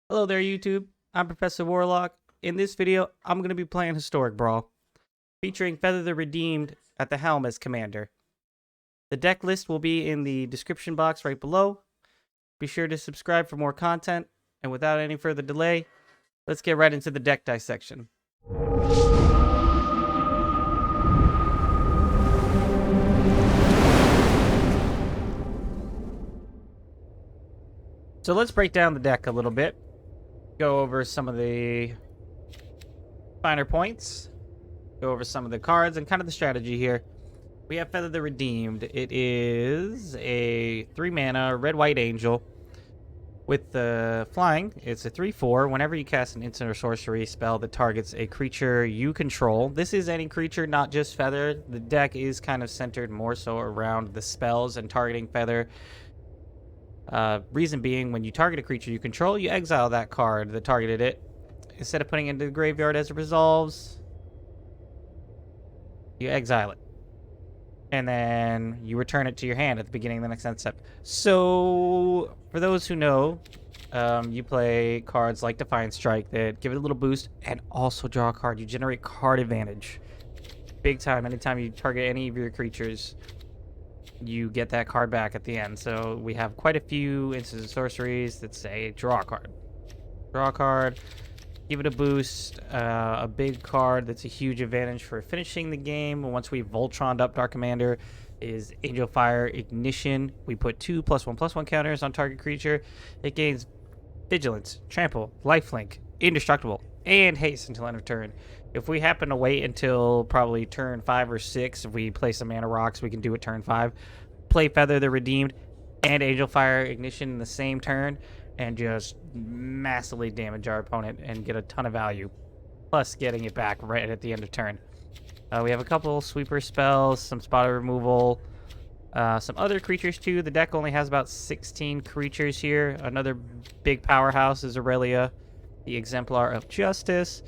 Hello there, YouTube. I'm Professor Warlock. In this video, I'm going to be playing Historic Brawl, featuring Feather the Redeemed at the helm as commander. The deck list will be in the description box right below. Be sure to subscribe for more content, and without any further delay, let's get right into the deck dissection. So let's break down the deck a little bit. Go over some of the finer points. Go over some of the cards and kind of the strategy here. We have Feather the Redeemed. It is a 3-mana red-white angel with the flying. It's a 3/4. Whenever you cast an instant or sorcery spell that targets a creature you control, this is any creature, not just Feather. The deck is kind of centered more so around the spells and targeting Feather. Reason being, when you target a creature you control, you exile that card that targeted it. Instead of putting it into the graveyard as it resolves, you exile it. And then you return it to your hand at the beginning of the next end step. So, for those who know, you play cards like Defiant Strike that give it a little boost and also draw a card. You generate card advantage. Big time. Anytime you target any of your creatures, you get that card back at the end. So we have quite a few instant sorceries that say draw a card. Draw a card. Give it a boost, a big card that's a huge advantage for finishing the game. Once we Voltron'd up our commander is Angel Fire Ignition. We put 2 +1/+1 counters on target creature. It gains Vigilance, Trample, Lifelink, Indestructible, and Haste until end of turn. If we happen to wait until probably turn 5 or 6, if we play some mana rocks, we can do it turn 5. Play Feather the Redeemed and Angel Fire Ignition in the same turn, and just massively damage our opponent and get a ton of value, plus getting it back right at the end of turn. We have a couple sweeper spells, some spotter removal, some other creatures too. The deck only has about 16 creatures here. Another big powerhouse is Aurelia, the Exemplar of Justice.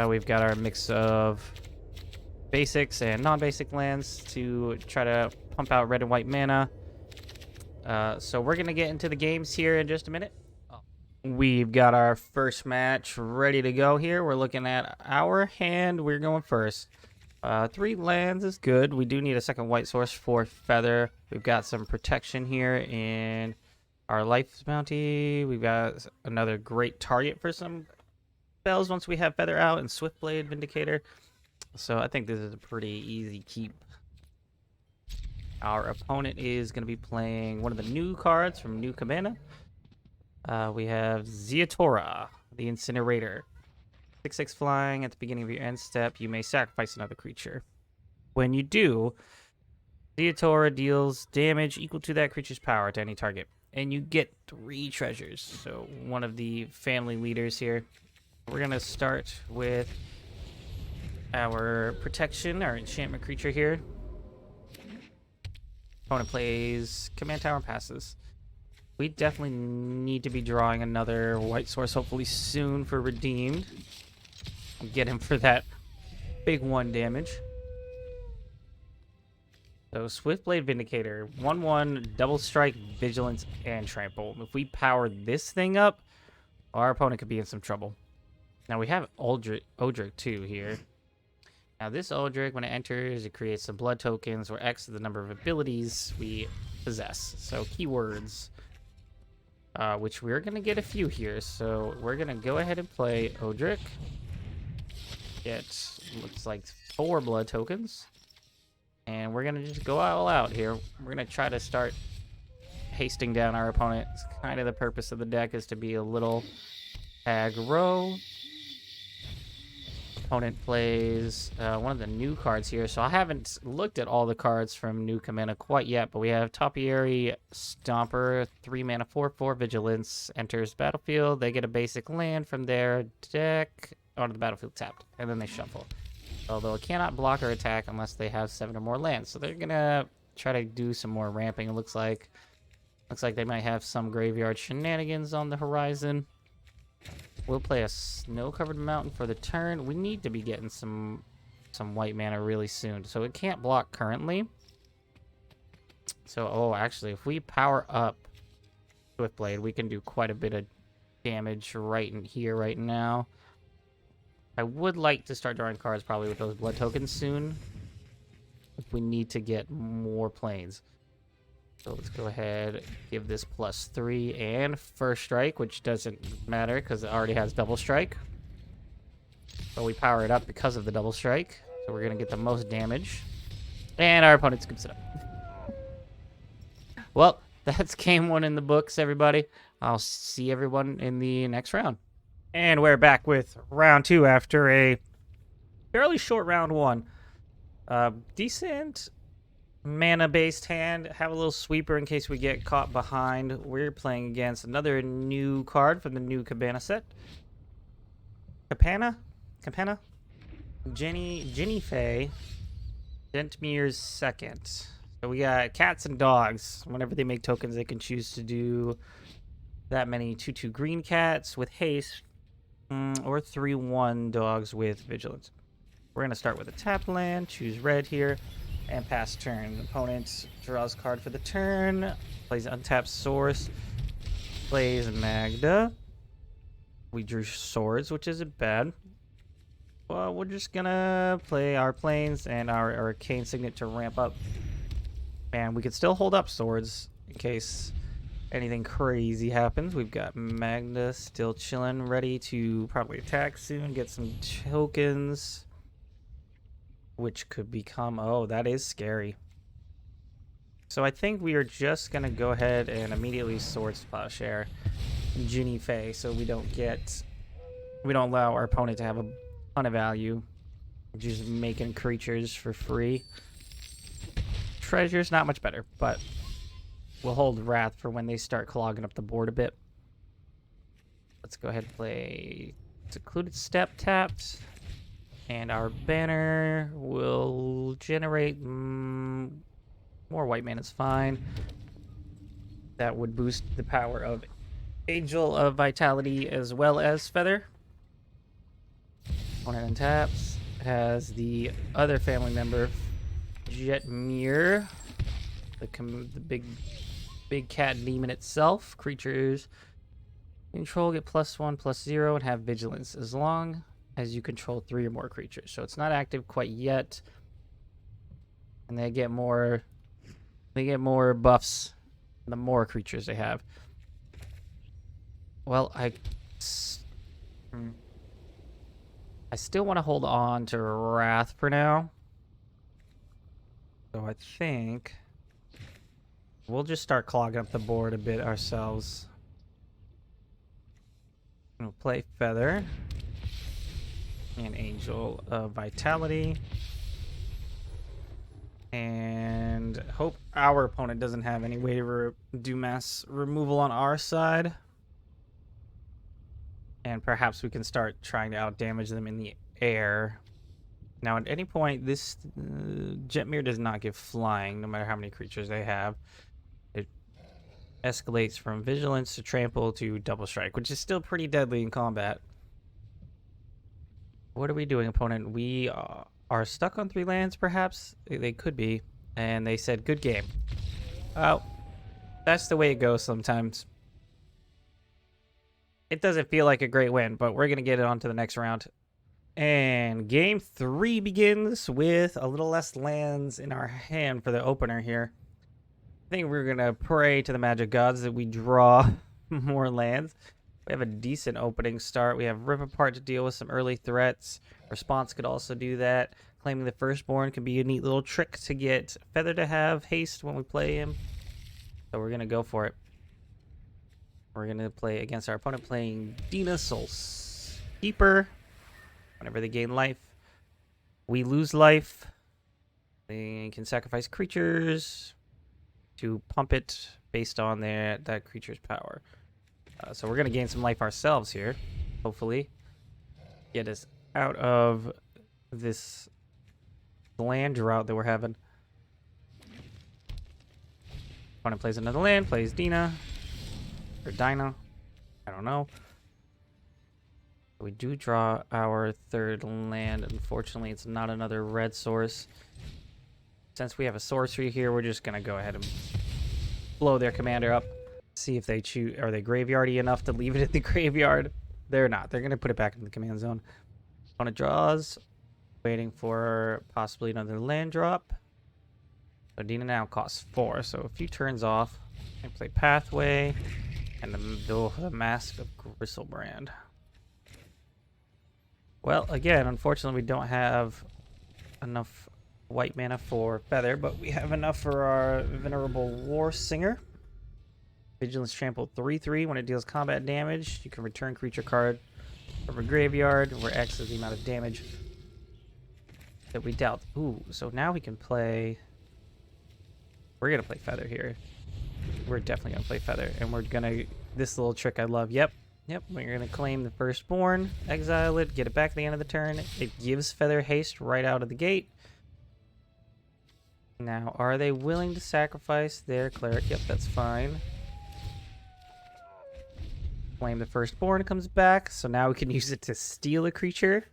We've got our mix of basics and non-basic lands to try to pump out red and white mana. So we're going to get into the games here in just a minute. We've got our first match ready to go here. We're looking at our hand. We're going first. 3 lands is good. We do need a second white source for Feather. We've got some protection here in our Life Bounty. We've got another great target for some spells once we have Feather out, and Swiftblade Vindicator. So I think this is a pretty easy keep. Our opponent is going to be playing one of the new cards from New Cabana. We have Zeatora, the Incinerator. 6/6 flying. At the beginning of your end step, you may sacrifice another creature. When you do, Zeatora deals damage equal to that creature's power to any target. And you get 3 treasures. So one of the family leaders here. We're going to start with our protection, our enchantment creature here. Opponent plays Command Tower and passes. We definitely need to be drawing another white source hopefully soon for Redeemed. Get him for that big 1 damage. So Swiftblade Vindicator, 1/1, double strike, vigilance, and trample. If we power this thing up, our opponent could be in some trouble. Now we have Odric too here. Now this Odric, when it enters, it creates some blood tokens, where X is the number of abilities we possess. So keywords, which we're going to get a few here. So we're going to go ahead and play Odric. It looks like 4 blood tokens. And we're going to just go all out here. We're going to try to start hasting down our opponent. It's kind of the purpose of the deck, is to be a little aggro. Opponent plays one of the new cards here. So I haven't looked at all the cards from New Cabana quite yet, but we have Topiary Stomper, 3-mana 4/4 vigilance, enters battlefield. They get a basic land from their deck onto the battlefield tapped, and then they shuffle. Although it cannot block or attack unless they have 7 or more lands. So they're gonna try to do some more ramping. It looks like they might have some graveyard shenanigans on the horizon. We'll play a snow-covered mountain for the turn. We need to be getting some white mana really soon. So it can't block currently. So, actually, if we power up Swiftblade, we can do quite a bit of damage right in here right now. I would like to start drawing cards probably with those blood tokens soon, if we need to get more planes. So let's go ahead, give this +3 and first strike, which doesn't matter because it already has double strike. But we power it up because of the double strike. So we're going to get the most damage. And our opponent scoops it up. Well, that's game 1 in the books, everybody. I'll see everyone in the next round. And we're back with round 2 after a fairly short round 1. Decent mana-based hand. Have a little sweeper in case we get caught behind. We're playing against another new card from the new Cabana set. Campana? Jenny Faye. Dentmir's second. So we got cats and dogs. Whenever they make tokens, they can choose to do that many 2/2 green cats with haste, or 3/1 dogs with vigilance. We're going to start with a tap land, choose red here, and pass turn. Opponent draws card for the turn, plays untapped source, plays Magda. We drew swords, which isn't bad. Well, we're just gonna play our planes and our arcane signet to ramp up. And we could still hold up swords in case anything crazy happens. We've got Magda still chilling, ready to probably attack soon, get some tokens. Which could become... Oh, that is scary. So I think we are just gonna go ahead and immediately Swords Plowshare Ginny Faye so we don't allow our opponent to have a ton of value. Just making creatures for free. Treasure's not much better, but we'll hold Wrath for when they start clogging up the board a bit. Let's go ahead and play Secluded Step tapped. And our banner will generate more white mana is fine. That would boost the power of Angel of Vitality as well as Feather. Opponent untaps. Has the other family member, Jetmir, the big cat demon itself. Creatures control get +1/+0 and have vigilance as long as you control 3 or more creatures. So it's not active quite yet, and they get more buffs the more creatures they have. Well, I still want to hold on to Wrath for now. So I think we'll just start clogging up the board a bit ourselves. We'll play Feather and Angel of Vitality. And hope our opponent doesn't have any way to do mass removal on our side. And perhaps we can start trying to outdamage them in the air. Now, at any point, this Jetmir does not give flying, no matter how many creatures they have. It escalates from vigilance to trample to double strike, which is still pretty deadly in combat. What are we doing, opponent? We are stuck on 3 lands, perhaps? They could be. And they said, good game. Oh, that's the way it goes sometimes. It doesn't feel like a great win, but we're going to get it on to the next round. And game 3 begins with a little less lands in our hand for the opener here. I think we're going to pray to the magic gods that we draw more lands. We have a decent opening start. We have Rip Apart to deal with some early threats. Response could also do that. Claiming the Firstborn can be a neat little trick to get Feather to have haste when we play him. So we're going to go for it. We're going to play against our opponent playing Dina Soul's Keeper. Whenever they gain life, we lose life. They can sacrifice creatures to pump it based on that creature's power. So we're going to gain some life ourselves here, hopefully. Get us out of this land drought that we're having. Opponent plays another land, plays Dina. Or Dinah. I don't know. We do draw our 3rd land. Unfortunately, it's not another red source. Since we have a sorcery here, we're just going to go ahead and blow their commander up. See if they choose. Are they graveyardy enough to leave it at the graveyard? They're not. They're gonna put it back into the command zone. Opponent draws. Waiting for possibly another land drop. So Dina now costs 4. So a few turns off. I play Pathway and the Mask of Gristlebrand. Well, again, unfortunately, we don't have enough white mana for Feather, but we have enough for our Venerable War Singer. Vigilance Trample 3/3. When it deals combat damage, you can return creature card from a graveyard, where X is the amount of damage that we dealt. Ooh, so now we can play... We're going to play Feather here. We're definitely going to play Feather. And we're going to... This little trick I love. Yep. We're going to claim the Firstborn, exile it, get it back at the end of the turn. It gives Feather haste right out of the gate. Now, are they willing to sacrifice their Cleric? Yep, that's fine. Claim the Firstborn comes back. So now we can use it to steal a creature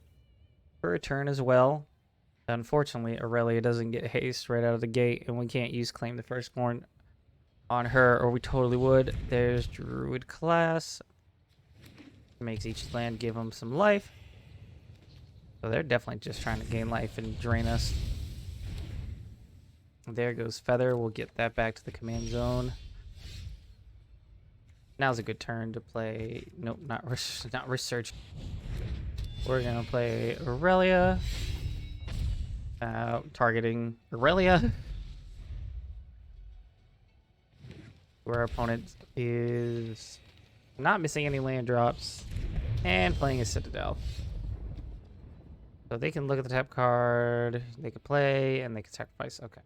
for a turn as well. Unfortunately, Aurelia doesn't get haste right out of the gate, and we can't use Claim the Firstborn on her, or we totally would. There's Druid Class. Makes each land give them some life. So they're definitely just trying to gain life and drain us. There goes Feather. We'll get that back to the command zone. Now's a good turn to play... Nope, not Research. We're going to play Aurelia. Targeting Aurelia. Where our opponent is not missing any land drops and playing a Citadel. So they can look at the tap card, they can play, and they can sacrifice. Okay.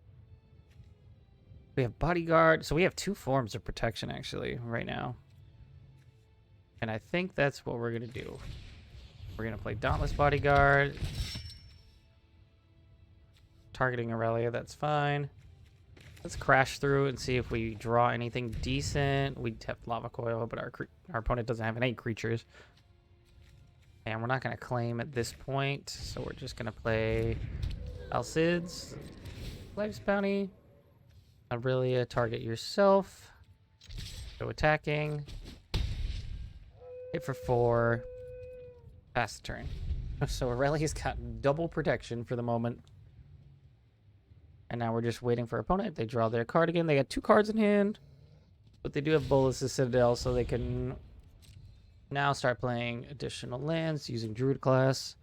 We have Bodyguard. So we have 2 forms of protection actually right now. And I think that's what we're going to do. We're going to play Dauntless Bodyguard. Targeting Aurelia, that's fine. Let's crash through and see if we draw anything decent. We have Lava Coil, but our opponent doesn't have any creatures. And we're not going to claim at this point, so we're just going to play Alcids, Life's Bounty, Aurelia, target yourself. Go attacking. Hit for 4. Pass the turn. So Aurelia's got double protection for the moment. And now we're just waiting for our opponent. They draw their card again. They got 2 cards in hand. But they do have Bolas' Citadel, so they can now start playing additional lands using Druid Class.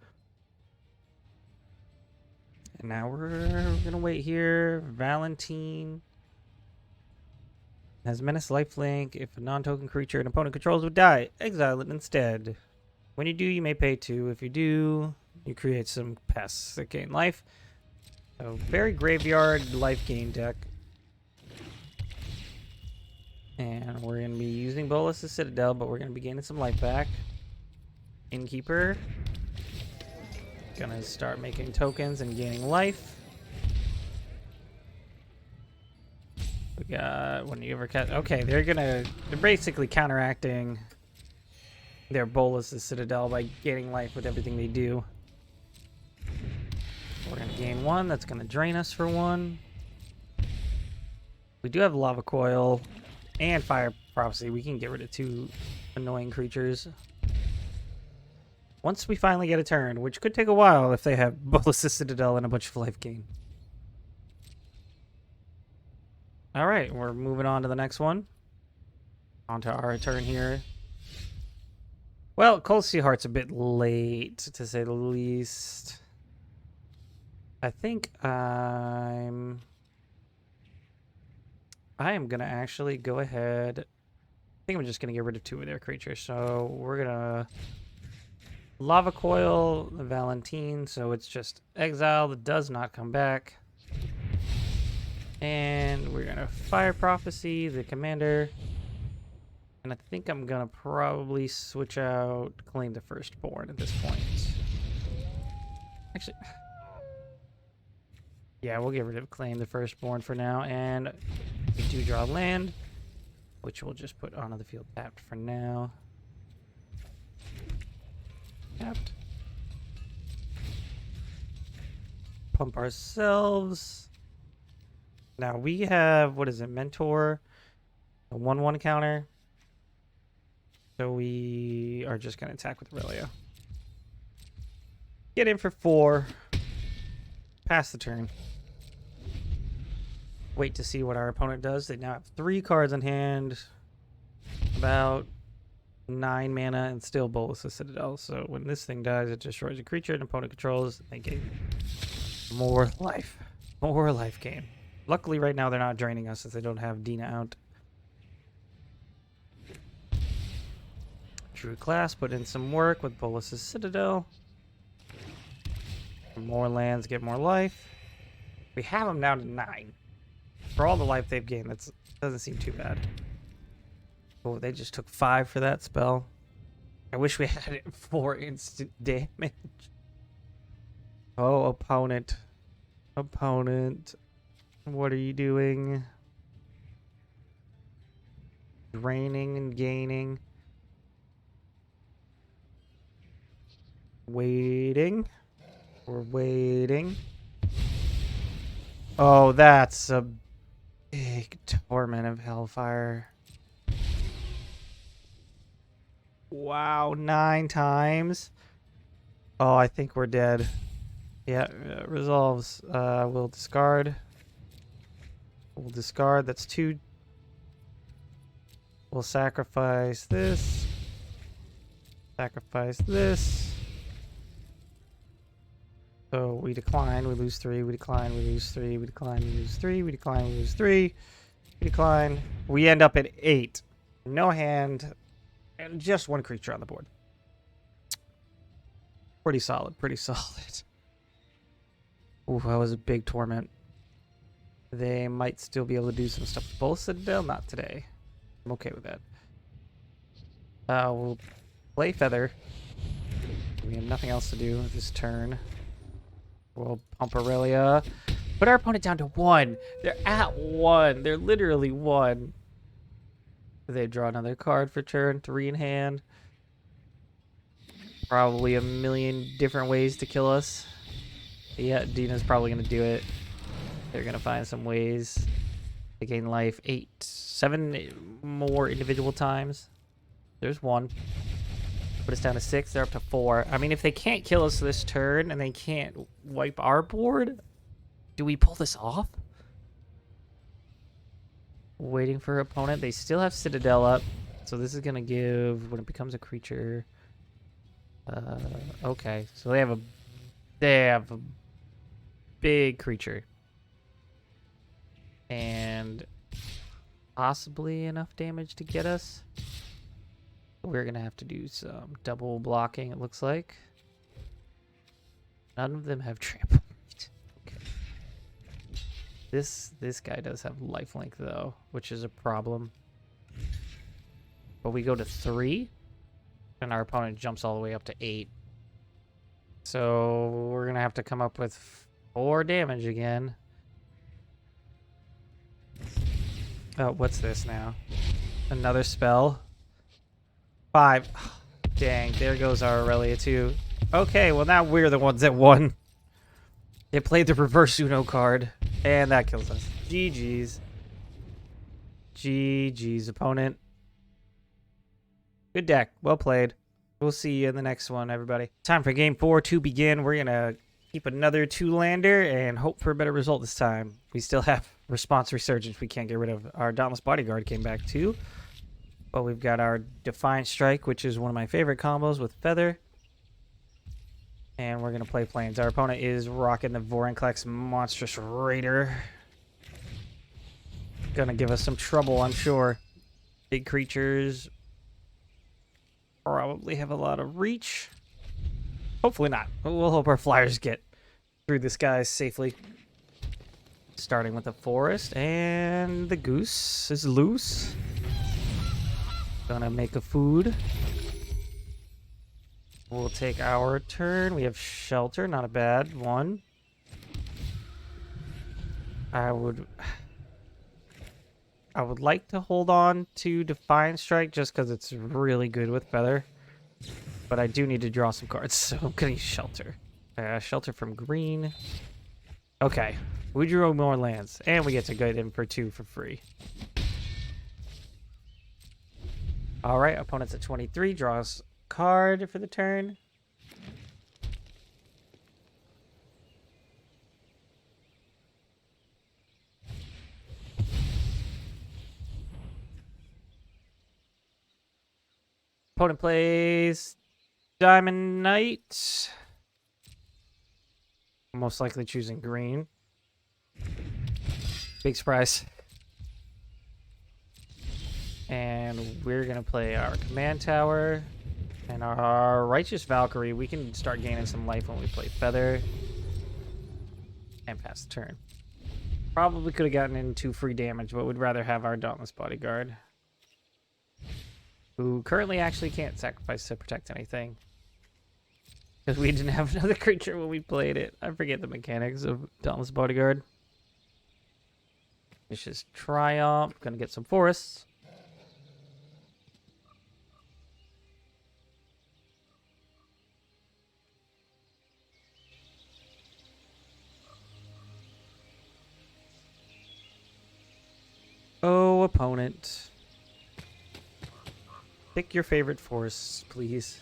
And now we're going to wait here. Valentine has Menace Lifelink. If a non-token creature an opponent controls would die, exile it instead. When you do, you may pay 2. If you do, you create some pests that gain life. So, very graveyard life gain deck. And we're going to be using Bolas' Citadel, but we're going to be gaining some life back. Innkeeper. Gonna start making tokens and gaining life. We got... When you ever cut... Okay, they're basically counteracting their Bolas' Citadel by gaining life with everything they do. We're going to gain 1. That's going to drain us for 1. We do have Lava Coil and Fire Prophecy. We can get rid of 2 annoying creatures. Once we finally get a turn, which could take a while if they have Bolas' Citadel and a bunch of life gain. Alright, we're moving on to the next one. On to our turn here. Well, Cold Sea Heart's a bit late, to say the least. I think I am going to actually go ahead. I think I'm just going to get rid of 2 of their creatures. So we're going to Lava Coil the Valentine. So it's just exile that does not come back. And we're going to Fire Prophecy the commander. And I think I'm going to probably switch out Claim the Firstborn at this point. Actually... Yeah, we'll get rid of Claim the Firstborn for now, and we do draw land, which we'll just put onto the field tapped for now. Tapped. Pump ourselves. Now we have, what is it, Mentor? A 1/1 counter. So we are just going to attack with Aurelia. Get in for 4. Pass the turn. Wait to see what our opponent does. They now have 3 cards in hand. About 9 mana and still Bolus the Citadel. So when this thing dies, it destroys a creature an opponent controls. They gain more life. More life gain. Luckily right now they're not draining us since they don't have Dina out. Drew Class, put in some work with Bolus's Citadel. More lands, get more life. We have them down to 9. For all the life they've gained, that doesn't seem too bad. Oh, they just took 5 for that spell. I wish we had it for instant damage. Oh, opponent. Opponent. What are you doing? Draining and gaining. Waiting. We're waiting. Oh, that's a big torment of hellfire. Wow, 9 times. Oh, I think we're dead. Yeah, resolves. We'll discard. We'll discard. That's 2. We'll sacrifice this. Sacrifice this. So we decline, we lose 3, we decline, we lose 3, we decline, we lose 3, we decline, we lose 3, we decline. We end up at 8. No hand, and just 1 creature on the board. Pretty solid, pretty solid. Ooh, that was a big torment. They might still be able to do some stuff with both Citadel, not today. I'm okay with that. We'll play Feather. We have nothing else to do this turn. We'll pump Aurelia. Put our opponent down to 1. They're at 1. They're literally 1. They draw another card for turn. 3 in hand. Probably a million different ways to kill us. Yeah, Dina's probably going to do it. They're going to find some ways to gain life. 8, 7 more individual times. There's 1. Put us down to 6. They're up to 4. I mean, if they can't kill us this turn and they can't wipe our board, do we pull this off? Waiting for opponent. They still have Citadel up. So this is going to give, when it becomes a creature... okay. So they have a big creature. And possibly enough damage to get us. We're going to have to do some double blocking, it looks like. None of them have trample. Okay. This guy does have lifelink, though, which is a problem. But we go to 3, and our opponent jumps all the way up to 8. So we're going to have to come up with 4 damage again. Oh, what's this now? Another spell. 5. Dang, there goes our Aurelia too. Okay, well now we're the ones that won. They played the reverse Uno card, and that kills us. GG's. GG's, opponent. Good deck. Well played. We'll see you in the next one, everybody. Time for game 4 to begin. We're going to keep another 2-lander and hope for a better result this time. We still have Response Resurgence we can't get rid of. Our Dauntless Bodyguard came back too. But we've got our Defiant Strike, which is one of my favorite combos with Feather. And we're going to play Plains. Our opponent is rocking the Vorinclex Monstrous Raider. Gonna give us some trouble, I'm sure. Big creatures. Probably have a lot of reach. Hopefully not. We'll hope our flyers get through this guy safely. Starting with the forest. And the goose is loose. Gonna make a food. We'll take our turn. We have shelter, not a bad one. I would like to hold on to Defiant Strike just because it's really good with Feather. But I do need to draw some cards, so I'm gonna use shelter. Shelter from green. Okay. We drew more lands, and we get to get in for 2 for free. All right, opponent's at 23, draws card for the turn. Opponent plays Diamond Knight. Most likely choosing green. Big surprise. And we're going to play our command tower. And our Righteous Valkyrie, we can start gaining some life when we play Feather. And pass the turn. Probably could have gotten in 2 free damage, but would rather have our Dauntless Bodyguard. Who currently actually can't sacrifice to protect anything. Because we didn't have another creature when we played it. I forget the mechanics of Dauntless Bodyguard. Vicious Triumph. Gonna get some forests. Oh, opponent. Pick your favorite forests, please.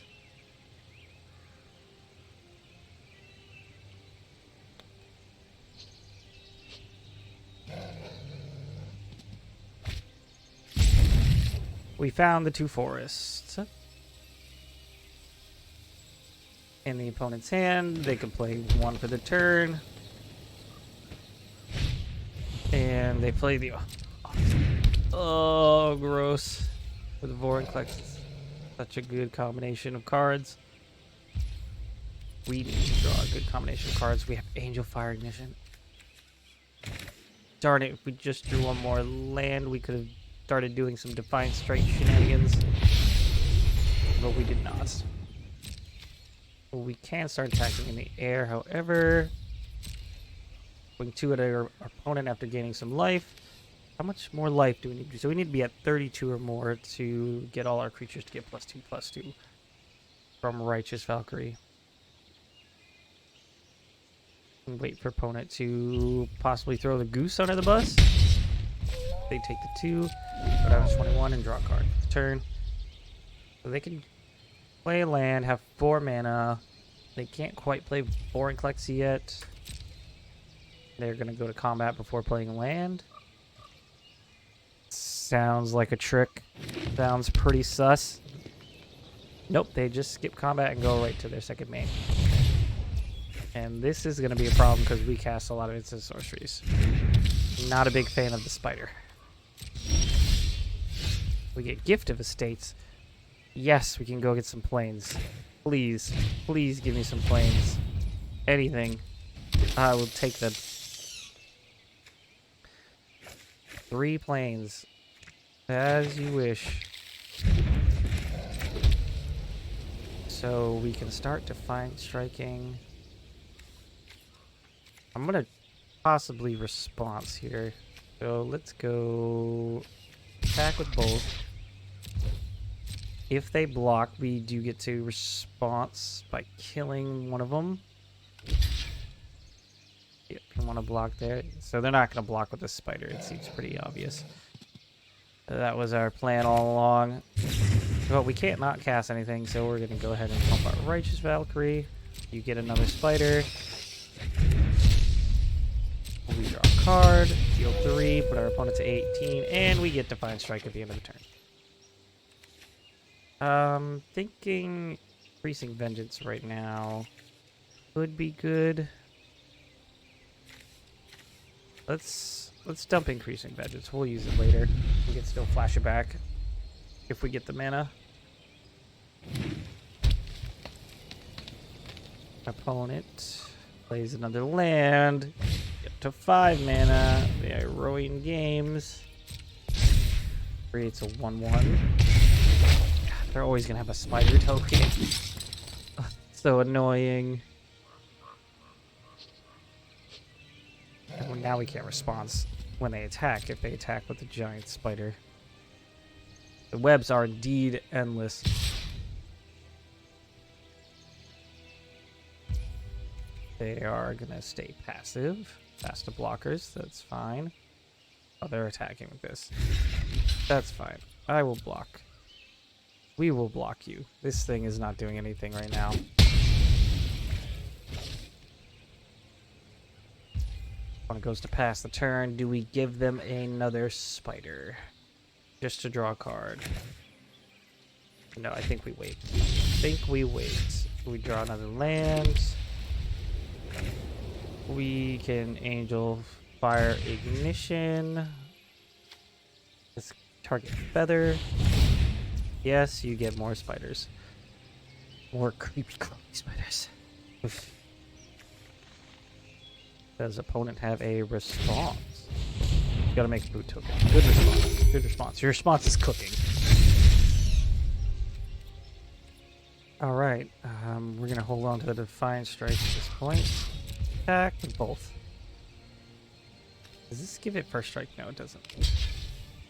We found the 2 forests. In the opponent's hand, they can play 1 for the turn. And they play the... Oh, gross. For the Vorinclex. Such a good combination of cards. We need to draw a good combination of cards. We have Angel Fire Ignition. Darn it, if we just drew 1 more land, we could have started doing some Defiant Strike shenanigans. But we did not. Well, we can start attacking in the air, however. Going 2 at our opponent after gaining some life. How much more life do we need to do? So we need to be at 32 or more to get all our creatures to get +2/+2 from Righteous Valkyrie. And wait for opponent to possibly throw the goose under the bus. They take the 2, go down to 21 and draw a card. Turn. So they can play land, have 4 mana. They can't quite play Vorinclex yet. They're going to go to combat before playing land. Sounds like a trick. Sounds pretty sus. Nope, they just skip combat and go right to their second main. And this is going to be a problem because we cast a lot of instant sorceries. Not a big fan of the spider. We get Gift of Estates. Yes, we can go get some planes. Please, please give me some planes. Anything. I will take them. 3 planes. As you wish. So we can start Defiant Striking. I'm going to possibly response here. So let's go attack with both. If they block, we do get to response by killing one of them. Yep, you want to block there. So they're not going to block with the spider. It seems pretty obvious. That was our plan all along. But we can't not cast anything, so we're going to go ahead and pump our Righteous Valkyrie. You get another spider. We draw a card, deal 3, put our opponent to 18, and we get Defiant Strike at the end of the turn. Thinking Increasing Vengeance right now would be good. Let's dump Increasing Vengeance. We'll use it later. We can still flash it back if we get the mana. Opponent plays another land. Get to 5 mana. The Iroian Games creates a 1/1. They're always gonna have a spider token. So annoying. And now we can't respond when they attack if they attack with the giant spider. The webs are indeed endless. They are gonna stay passive. Fast to blockers, that's fine. Oh, they're attacking with this. That's fine. I will block. We will block you. This thing is not doing anything right now. When it goes to pass the turn, do we give them another spider? Just to draw a card. No, I think we wait. We draw another land. We can Angel Fire Ignition. Let's target Feather. Yes, you get more spiders. More creepy, crawly spiders. Oof. Does opponent have a response? You gotta make a boot token. Good response. Good response. Your response is cooking. Alright. We're gonna hold on to the Defiant Strike at this point. Attack with both. Does this give it first strike? No, it doesn't. It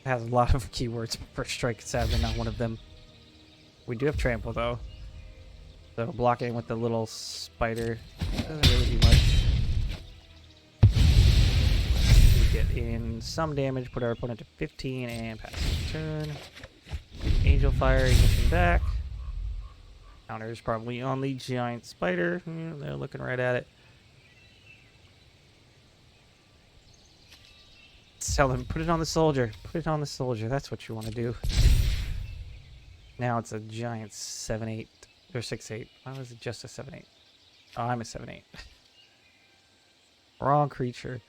has a lot of keywords. First strike is sadly not one of them. We do have trample though. So blocking with the little spider doesn't really do much. Get in some damage, put our opponent to 15, and pass the turn. Angel Fire, ignition back. Counter's probably on the giant spider. They're looking right at it. Let's tell them, put it on the soldier. Put it on the soldier. That's what you want to do. Now it's a giant 7/8 or 6/8. Why was it just a 7/8? Oh, I'm a 7/8. Wrong creature.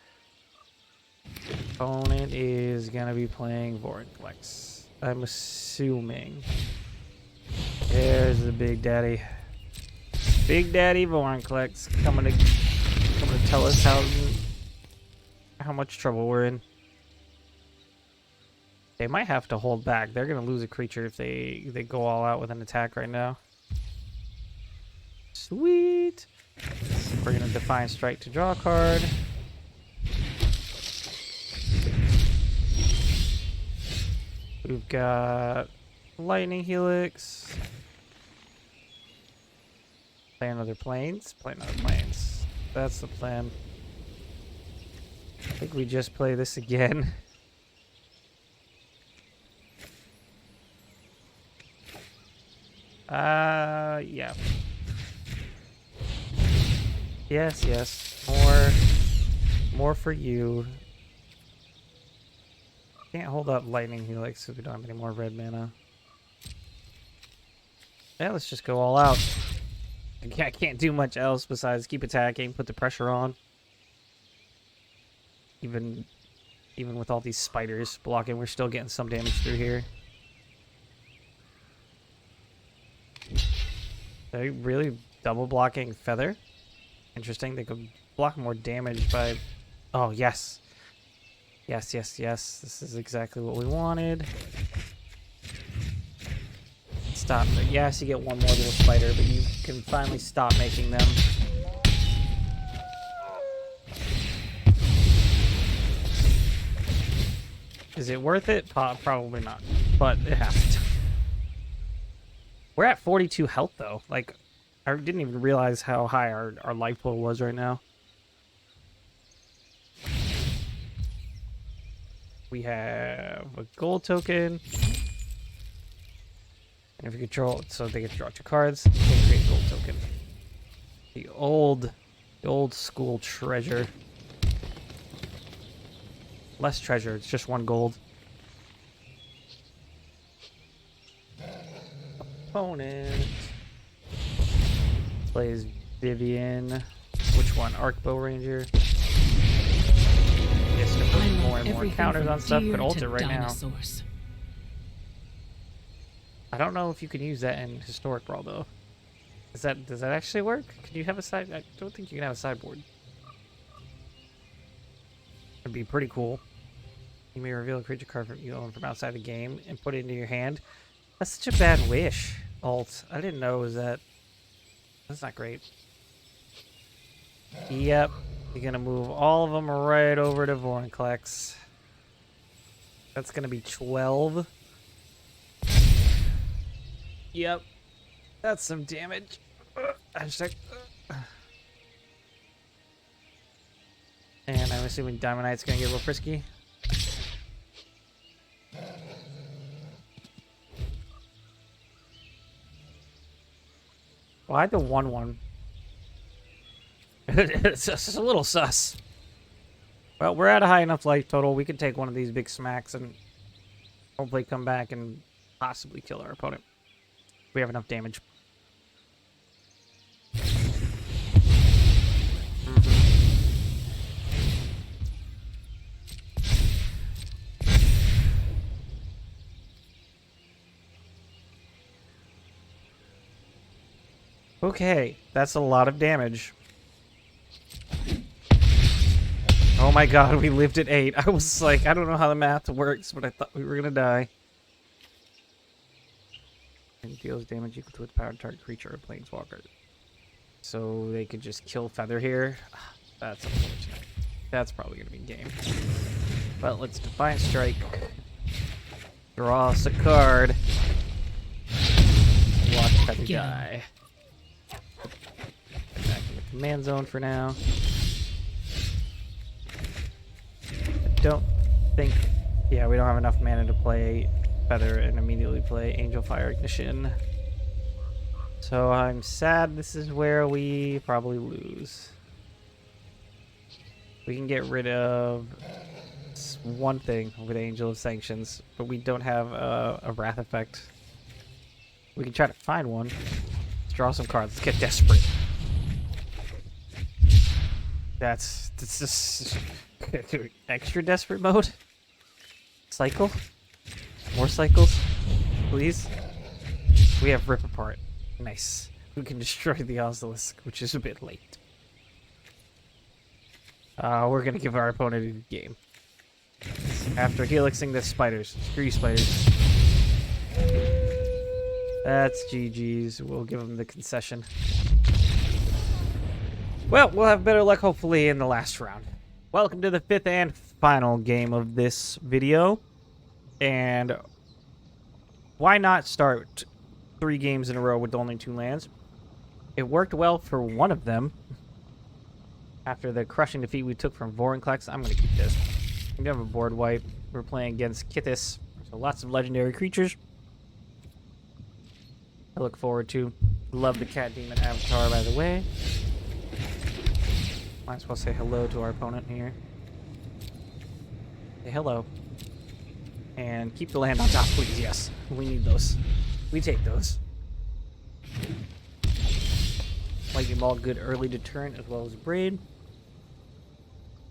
Opponent is gonna be playing Vortex. I'm assuming. There's the Big Daddy. Big Daddy Vortex coming to tell us how much trouble we're in. They might have to hold back. They're gonna lose a creature if they go all out with an attack right now. Sweet. We're gonna Defiant Strike to draw a card. We've got Lightning Helix. Play another Plains. Play another Plains. That's the plan. I think we just play this again. Yeah. Yes. More for you. Can't hold up Lightning Helix because we don't have any more red mana. Yeah, let's just go all out. I can't do much else besides keep attacking, put the pressure on. Even with all these spiders blocking, we're still getting some damage through here. They really double blocking Feather. Interesting. They could block more damage by... Oh, yes. Yes. This is exactly what we wanted. Stop. Yes, you get one more little spider, but you can finally stop making them. Is it worth it? Probably not, but it happens. We're at 42 health, though. Like, I didn't even realize how high our life pool was right now. We have a gold token. And if you control, so they get to draw 2 cards, they can create a gold token. The old school treasure. Less treasure, it's just 1 gold. Opponent plays Vivian. Which one? Arcbow Ranger. Yes, to put more and more counters on stuff. Could ult it right now. I don't know if you can use that in Historic Brawl though. Does that actually work? Can you have a side? I don't think you can have a sideboard. It'd be pretty cool. You may reveal a creature card you own from outside the game and put it into your hand. That's such a bad wish. Alt. I didn't know it was that. That's not great. Yep. You're gonna move all of them right over to Vorinclex. That's gonna be 12. Yep. That's some damage. And I'm assuming Diamond Knight's gonna get a little frisky. Why the 1/1? It's just a little sus. Well, we're at a high enough life total. We can take one of these big smacks and hopefully come back and possibly kill our opponent. We have enough damage. Okay, that's a lot of damage. Oh my god, we lived at 8. I was like, I don't know how the math works, but I thought we were gonna die. And deals damage equal to its power target creature or planeswalker. So they could just kill Feather here. That's unfortunate. That's probably gonna be game. But let's Defiant Strike. Draw us a card. Watch Feather die. Back in the command zone for now. I don't think... Yeah, we don't have enough mana to play Feather and immediately play Angel Fire Ignition. So I'm sad this is where we probably lose. We can get rid of one thing with Angel of Sanctions, but we don't have a Wrath effect. We can try to find one. Let's draw some cards. Let's get desperate. That's just extra desperate mode. Cycle? More cycles? Please? We have Rip Apart. Nice. We can destroy the Obelisk, which is a bit late. We're gonna give our opponent a good game. After helixing the spiders. Screw you, spiders. That's GG's. We'll give them the concession. Well, we'll have better luck hopefully in the last round. Welcome to the 5th and final game of this video. And why not start 3 games in a row with only 2 lands? It worked well for one of them. After the crushing defeat we took from Vorinclex, I'm going to keep this. We have a board wipe. We're playing against Kithis, so lots of legendary creatures. I look forward to. Love the Cat Demon avatar, by the way. Might as well say hello to our opponent here. Say hello. And keep the land on top, please. Yes, we need those. We take those. Lightning Ball, good early deterrent as well as Braid.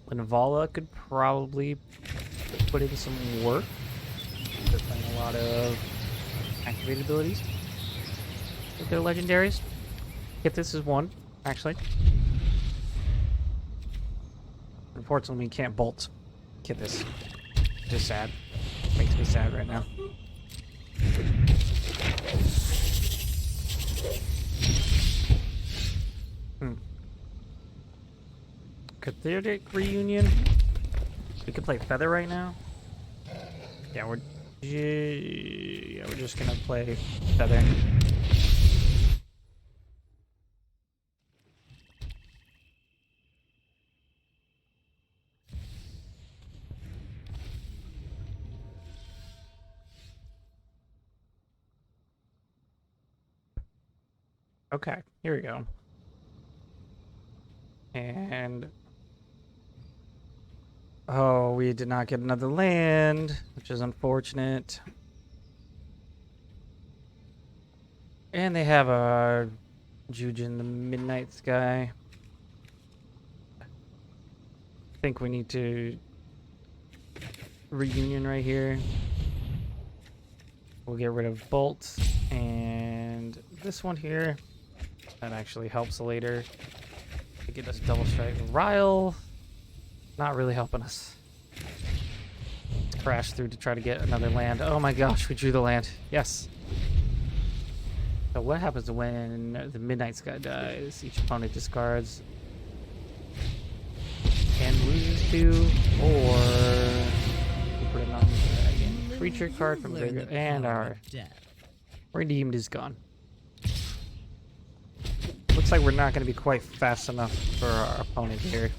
Linvala could probably put in some work. They're playing a lot of activated abilities with their legendaries. If this is one, actually. Unfortunately, we can't bolt. Get this. Just sad. Makes me sad right now. Cathartic Reunion. We could play Feather right now. Yeah, we're just gonna play Feather. Okay, here we go. And oh, we did not get another land, which is unfortunate. And they have a Jujin the Midnight Sky. I think we need to reunion right here. We'll get rid of Bolt and this one here. That actually helps later. To get us double strike. Ryle, not really helping us. Crash through to try to get another land. Oh my gosh, we drew the land. Yes. So what happens when the Midnight Sky dies? Each opponent discards and loses 2, or we put a non-dragon creature card from graveyard, and our redeemed is gone. Looks like we're not going to be quite fast enough for our opponent here.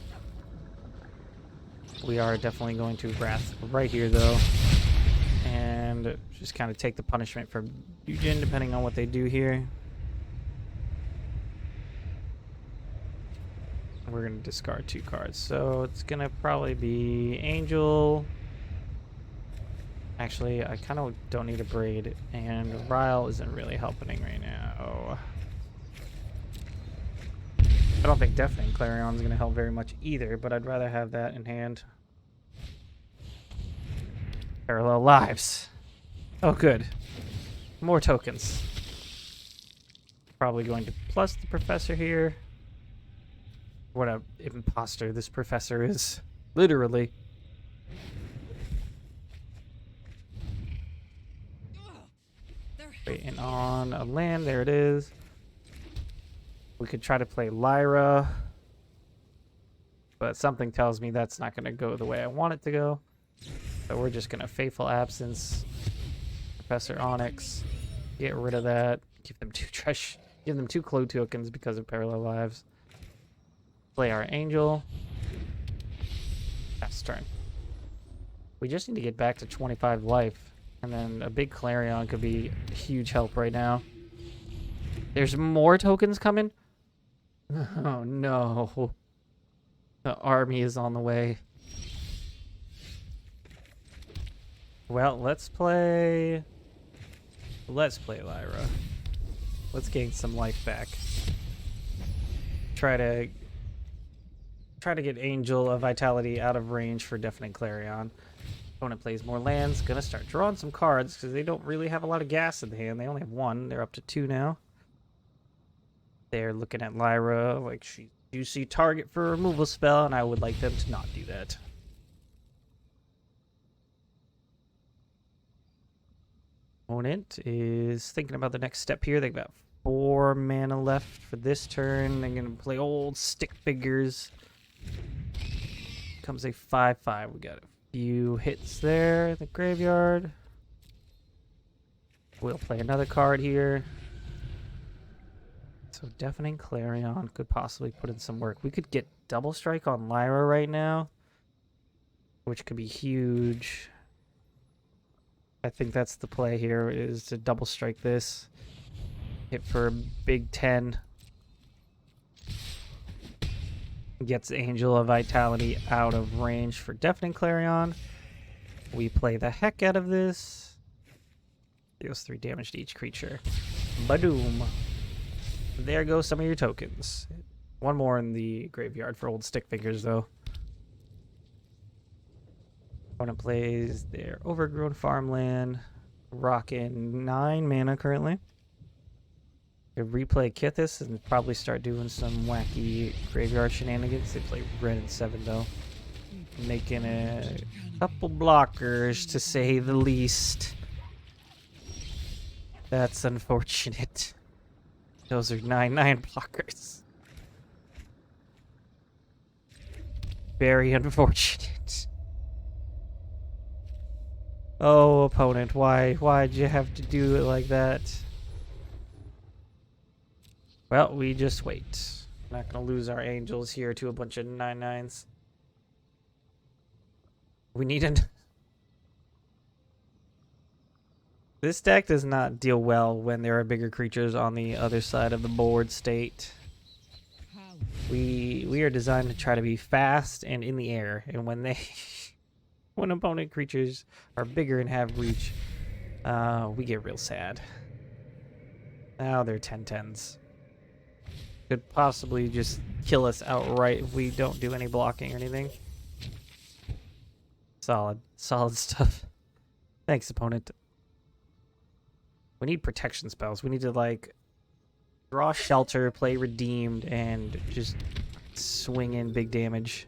We are definitely going to Wrath right here, though. And just kind of take the punishment for Yujin, depending on what they do here. We're going to discard 2 cards. So it's going to probably be Angel. Actually, I kind of don't need a Braid. And Ryle isn't really helping right now. I don't think Deafening Clarion is going to help very much either, but I'd rather have that in hand. Parallel Lives. Oh, good. More tokens. Probably going to plus the Professor here. What a imposter this Professor is. Literally. Waiting on a land. There it is. We could try to play Lyra. But something tells me that's not going to go the way I want it to go. So we're just going to Faithful Absence. Professor Onyx. Get rid of that. Give them 2 trash. Give them 2 Clo tokens because of Parallel Lives. Play our Angel. Pass turn. We just need to get back to 25 life. And then a big Clarion could be huge help right now. There's more tokens coming? Oh no. The army is on the way. Well, let's play Lyra. Let's gain some life back. Try to get Angel of Vitality out of range for Deafening Clarion. Opponent plays more lands. Gonna start drawing some cards because they don't really have a lot of gas in the hand. They only have 1. They're up to 2 now. They're looking at Lyra like she's a juicy target for a removal spell, and I would like them to not do that. Opponent is thinking about the next step here. They've got 4 mana left for this turn. They're gonna play old stick figures. Comes a 5/5. We got a few hits there in the graveyard. We'll play another card here. So Deafening Clarion could possibly put in some work. We could get double strike on Lyra right now, which could be huge. I think that's the play here, is to double strike this. Hit for a big 10. Gets Angel of Vitality out of range for Deafening Clarion. We play the heck out of this. Deals 3 damage to each creature. Badoom. There go some of your tokens. 1 more in the graveyard for old stick figures, though. Opponent plays their Overgrown Farmland. Rockin' 9 mana currently. They replay Kithis and probably start doing some wacky graveyard shenanigans. They play red and 7 though. Making a couple blockers to say the least. That's unfortunate. Those are 9/9 blockers. Very unfortunate. Oh, opponent, why'd you have to do it like that? Well, we just wait. We're not gonna lose our angels here to a bunch of 9/9s. We need an... This deck does not deal well when there are bigger creatures on the other side of the board state. We are designed to try to be fast and in the air, and when they when opponent creatures are bigger and have reach, we get real sad. Now they're 10/10s. Could possibly just kill us outright if we don't do any blocking or anything. Solid stuff. Thanks, opponent. We need protection spells. We need to, like, draw Shelter, play Redeemed, and just swing in big damage.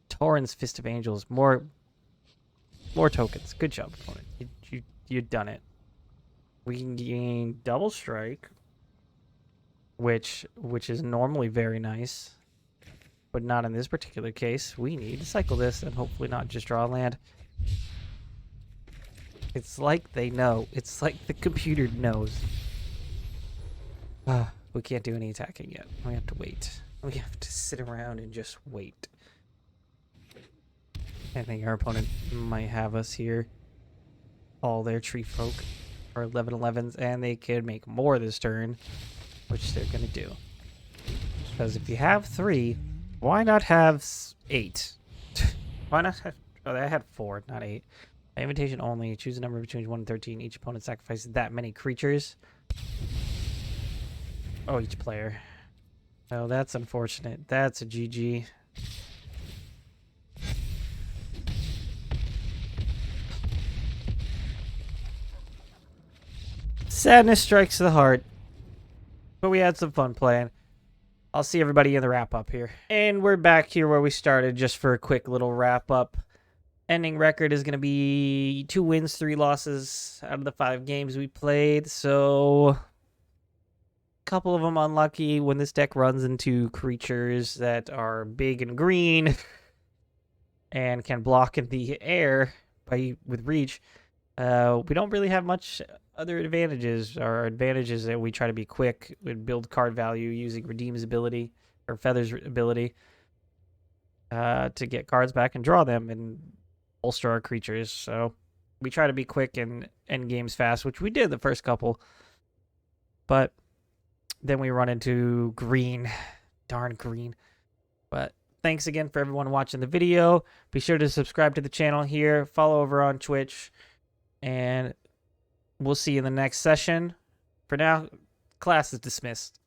Tauren's Fist of Angels. More tokens. Good job, opponent. You've done it. We can gain double strike, which is normally very nice, but not in this particular case. We need to cycle this and hopefully not just draw a land. It's like they know. It's like the computer knows. We can't do any attacking yet. We have to wait. We have to sit around and just wait. I think our opponent might have us here. All their tree folk are 11/11s, and they could make more this turn, which they're going to do. Because if you have 3, why not have 8? Why not have... Oh, I had 4, not 8. Invitation only. Choose a number between 1 and 13. Each opponent sacrifices that many creatures. Oh, each player. Oh, that's unfortunate. That's a GG. Sadness strikes the heart. But we had some fun playing. I'll see everybody in the wrap-up here. And we're back here where we started, just for a quick little wrap-up. Ending record is going to be 2 wins, 3 losses out of the 5 games we played. So, a couple of them unlucky when this deck runs into creatures that are big and green and can block in the air with reach. We don't really have much other advantages. Our advantage is that we try to be quick, we build card value using Redeem's ability or Feather's ability to get cards back and draw them and bolster our creatures. So we try to be quick and end games fast, which we did the first couple. But then we run into green. Darn green. But thanks again for everyone watching the video. Be sure to subscribe to the channel here. Follow over on Twitch. And we'll see you in the next session. For now, class is dismissed.